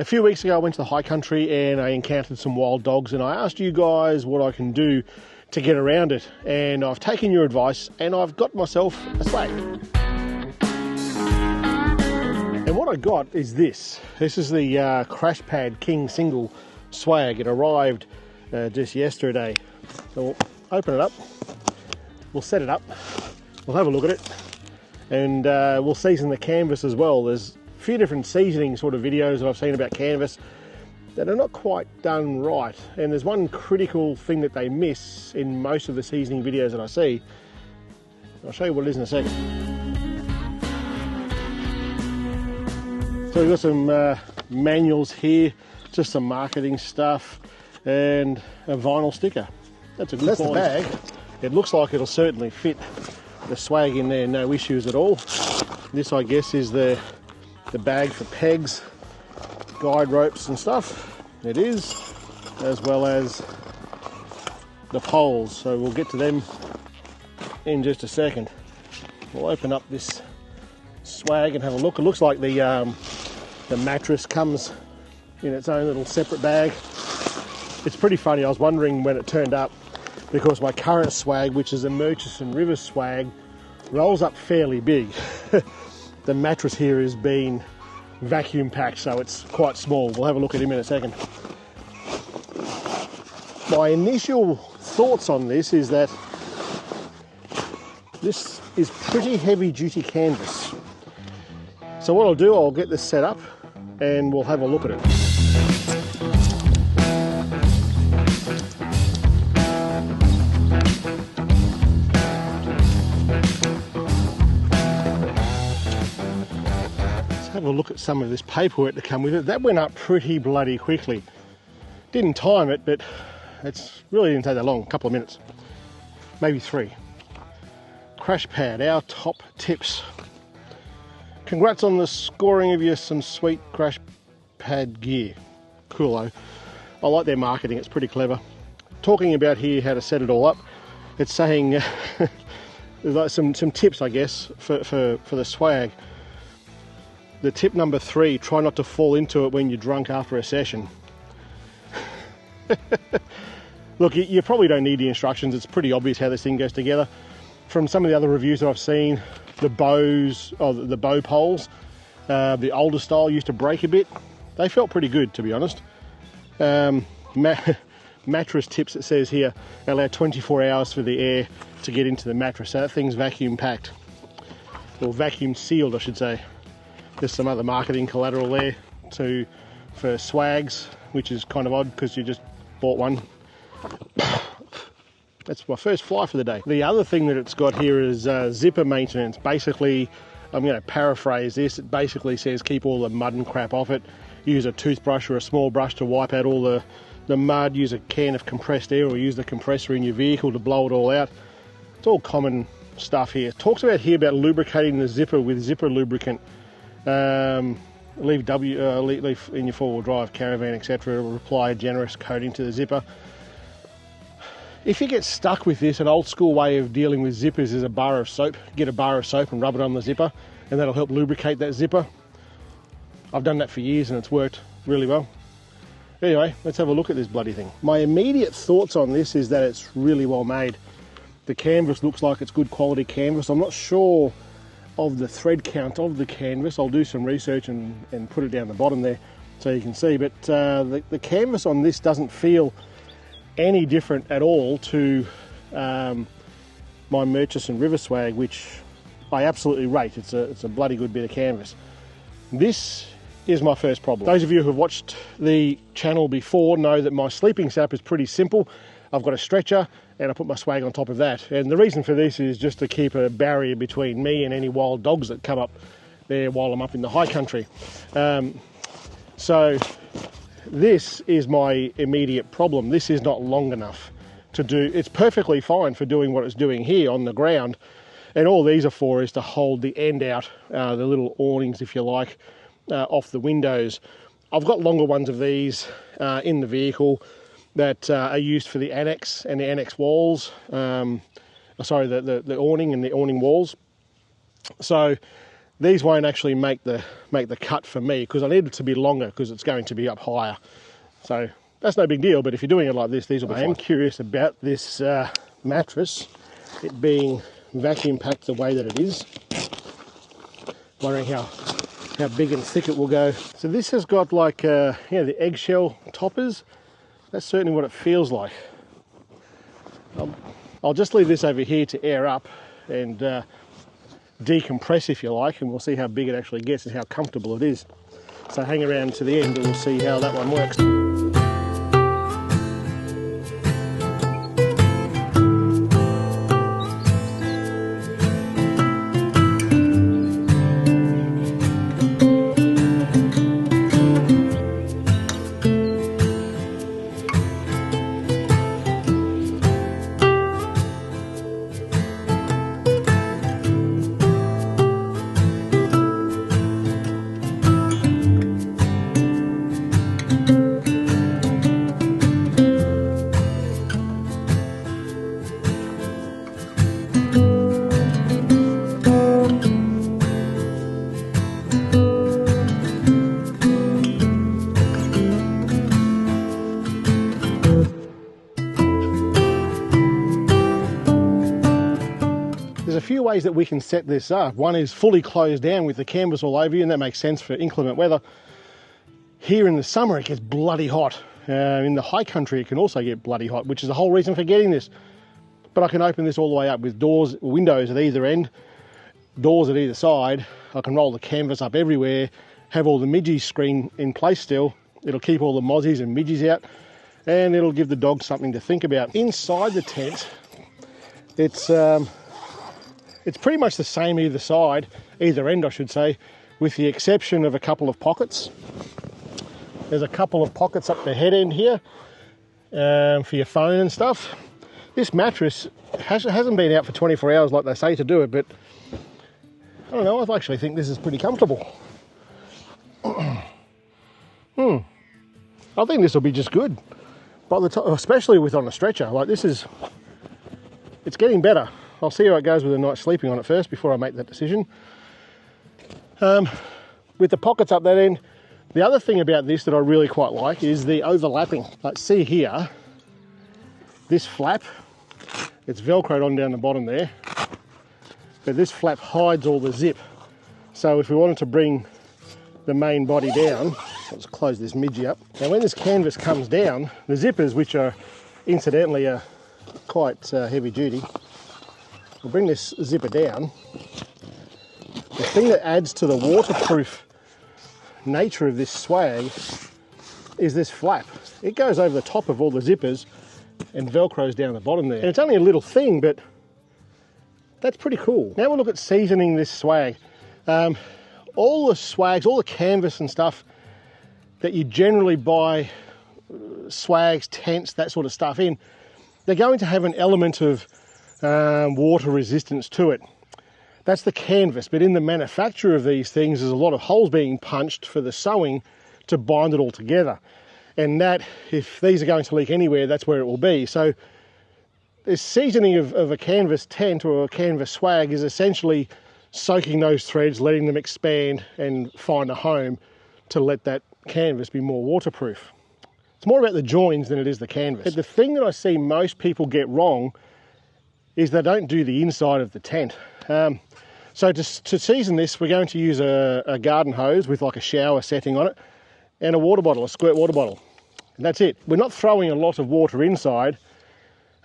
A few weeks ago I went to the high country and I encountered some wild dogs, and I asked you guys what I can do to get around it, and I've taken your advice and I've got myself a swag. And what I got is this. This is the Crashpad King single swag. It arrived just yesterday. So we'll open it up, we'll set it up, we'll have a look at it, and we'll season the canvas as well. There's a few different seasoning sort of videos that I've seen about canvas that are not quite done right, and there's one critical thing that they miss in most of the seasoning videos that I see. I'll show you what it is in a second. So we've got some manuals here, just some marketing stuff, and a vinyl sticker. That's a good quality. That's the bag. It looks like it'll certainly fit the swag in there, no issues at all. This, I guess, is the bag for pegs, guide ropes and stuff. It is, as well as the poles. So we'll get to them in just a second. We'll open up this swag and have a look. It looks like the mattress comes in its own little separate bag. It's pretty funny. I was wondering when it turned up, because my current swag, which is a Murchison River swag, rolls up fairly big. The mattress here is being vacuum packed, so it's quite small. We'll have a look at him in a second. My initial thoughts on this is that this is pretty heavy duty canvas. So what I'll do, I'll get this set up and we'll have a look at it. Have a look at some of this paperwork to come with it. That went up pretty bloody quickly. Didn't time it, but it's really didn't take that long, a couple of minutes, maybe 3. Crashpad, our top tips. Congrats on the scoring of you some sweet Crashpad gear. Coolo. I like their marketing, it's pretty clever. Talking about here how to set it all up, it's saying there's like some tips, I guess, for the swag. The tip number 3, try not to fall into it when you're drunk after a session. Look, you probably don't need the instructions. It's pretty obvious how this thing goes together. From some of the other reviews that I've seen, the bows, or the bow poles, the older style used to break a bit. They felt pretty good, to be honest. Mattress tips, it says here, allow 24 hours for the air to get into the mattress. So that thing's vacuum packed, or vacuum sealed, I should say. There's some other marketing collateral there for swags, which is kind of odd because you just bought one. That's my first fly for the day. The other thing that it's got here is zipper maintenance. Basically, I'm going to paraphrase this. It basically says keep all the mud and crap off it. Use a toothbrush or a small brush to wipe out all the mud. Use a can of compressed air or use the compressor in your vehicle to blow it all out. It's all common stuff here. It talks about lubricating the zipper with zipper lubricant. Leave in your four-wheel drive, caravan, etc. Apply a generous coating to the zipper. If you get stuck with this, an old school way of dealing with zippers is a bar of soap. Get a bar of soap and rub it on the zipper, and that'll help lubricate that zipper. I've done that for years and it's worked really well. Anyway, let's have a look at this bloody thing. My immediate thoughts on this is that it's really well made. The canvas looks like it's good quality canvas. I'm not sure of the thread count of the canvas. I'll do some research and put it down the bottom there so you can see, but the canvas on this doesn't feel any different at all to my Murchison River swag, which I absolutely rate. It's a bloody good bit of canvas. This is my first problem. Those of you who have watched the channel before know that my sleeping setup is pretty simple. I've got a stretcher and I put my swag on top of that. And the reason for this is just to keep a barrier between me and any wild dogs that come up there while I'm up in the high country. So this is my immediate problem. This is not long enough to do. It's perfectly fine for doing what it's doing here on the ground. And all these are for is to hold the end out, the little awnings, if you like, off the windows. I've got longer ones of these in the vehicle that are used for the annex and the annex walls. Sorry, the awning and the awning walls. So These won't actually make the cut for me because I need it to be longer because it's going to be up higher. So that's no big deal, but if you're doing it like this, these will be fine. I am curious about this mattress, it being vacuum packed the way that it is. Wondering how big and thick it will go. So this has got like the eggshell toppers. That's certainly what it feels like. I'll just leave this over here to air up and decompress, if you like, and we'll see how big it actually gets and how comfortable it is. So hang around to the end and we'll see how that one works. There's a few ways that we can set this up. One is fully closed down with the canvas all over you, and that makes sense for inclement weather. Here in the summer it gets bloody hot. In the high country it can also get bloody hot, which is the whole reason for getting this. But I can open this all the way up with doors, windows at either end, doors at either side. I can roll the canvas up everywhere, have all the midges screen in place still. It'll keep all the mozzies and midges out, and it'll give the dog something to think about. Inside the tent, it's pretty much the same either side, either end I should say, with the exception of a couple of pockets. There's a couple of pockets up the head end here for your phone and stuff. This mattress hasn't been out for 24 hours like they say to do it, but I don't know, I actually think this is pretty comfortable. I think this will be just good. By the time, especially with on a stretcher, like this is, it's getting better. I'll see how it goes with a night sleeping on it first before I make that decision. With the pockets up that end, the other thing about this that I really quite like is the overlapping. Like see here, this flap, it's velcroed on down the bottom there, but this flap hides all the zip. So if we wanted to bring the main body down, let's close this midgie up. Now when this canvas comes down, the zippers, which are incidentally quite heavy duty, we'll bring this zipper down. The thing that adds to the waterproof nature of this swag is this flap. It goes over the top of all the zippers and velcros down the bottom there. And it's only a little thing, but that's pretty cool. Now we'll look at seasoning this swag. All the swags, all the canvas and stuff that you generally buy swags, tents, that sort of stuff in, they're going to have an element of water resistance to it. That's the canvas, but in the manufacture of these things there's a lot of holes being punched for the sewing to bind it all together, and that, if these are going to leak anywhere, that's where it will be. So this seasoning of a canvas tent or a canvas swag is essentially soaking those threads, letting them expand and find a home to let that canvas be more waterproof. It's more about the joins than it is the canvas. But the thing that I see most people get wrong is they don't do the inside of the tent. So to season this, we're going to use a garden hose with like a shower setting on it and a water bottle, a squirt water bottle. And that's it. We're not throwing a lot of water inside.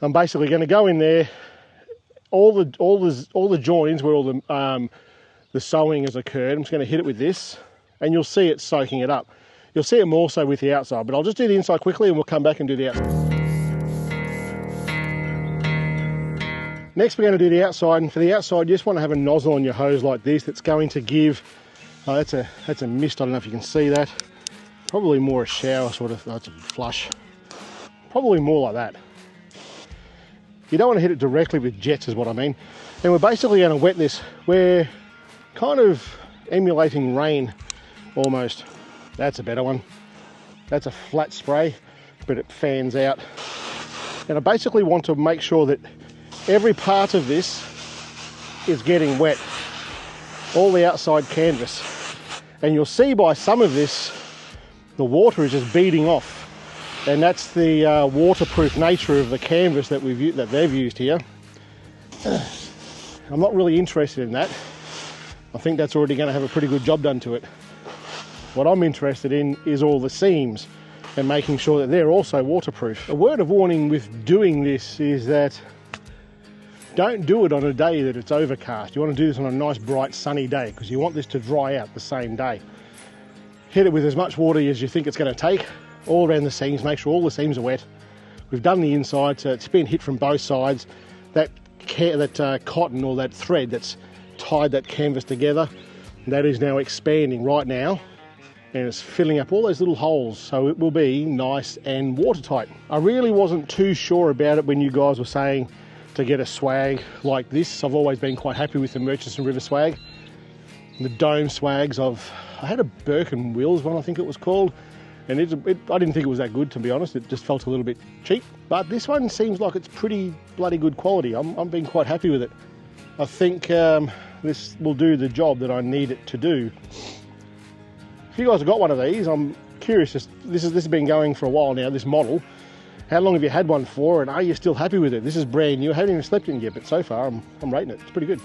I'm basically going to go in there, all the joins where all the sewing has occurred. I'm just going to hit it with this, and you'll see it soaking it up. You'll see it more so with the outside, but I'll just do the inside quickly and we'll come back and do the outside. Next we're going to do the outside, and for the outside you just want to have a nozzle on your hose like this that's going to give, that's a mist, I don't know if you can see that, probably more a shower sort of, that's a flush, probably more like that. You don't want to hit it directly with jets is what I mean. And we're basically going to wet this, we're kind of emulating rain almost. That's a better one. That's a flat spray, but it fans out. And I basically want to make sure that every part of this is getting wet. all the outside canvas. And you'll see by some of this, the water is just beading off. And that's the waterproof nature of the canvas that they've used here. I'm not really interested in that. I think that's already going to have a pretty good job done to it. What I'm interested in is all the seams and making sure that they're also waterproof. A word of warning with doing this is that don't do it on a day that it's overcast. You want to do this on a nice bright sunny day because you want this to dry out the same day. Hit it with as much water as you think it's going to take, all around the seams, make sure all the seams are wet. We've done the inside, so it's been hit from both sides. That cotton or that thread that's tied that canvas together, that is now expanding right now, and it's filling up all those little holes, so it will be nice and watertight. I really wasn't too sure about it when you guys were saying to get a swag like this. I've always been quite happy with the Murchison River swag. The dome swags, I had a Birkin Wills one, I think it was called, and I didn't think it was that good, to be honest. It just felt a little bit cheap, but this one seems like it's pretty bloody good quality. I'm being quite happy with it. I think this will do the job that I need it to do. If you guys have got one of these, I'm curious. This has been going for a while now, this model. How long have you had one for, and are you still happy with it? This is brand new. I haven't even slept in it yet, but so far I'm rating it. It's pretty good.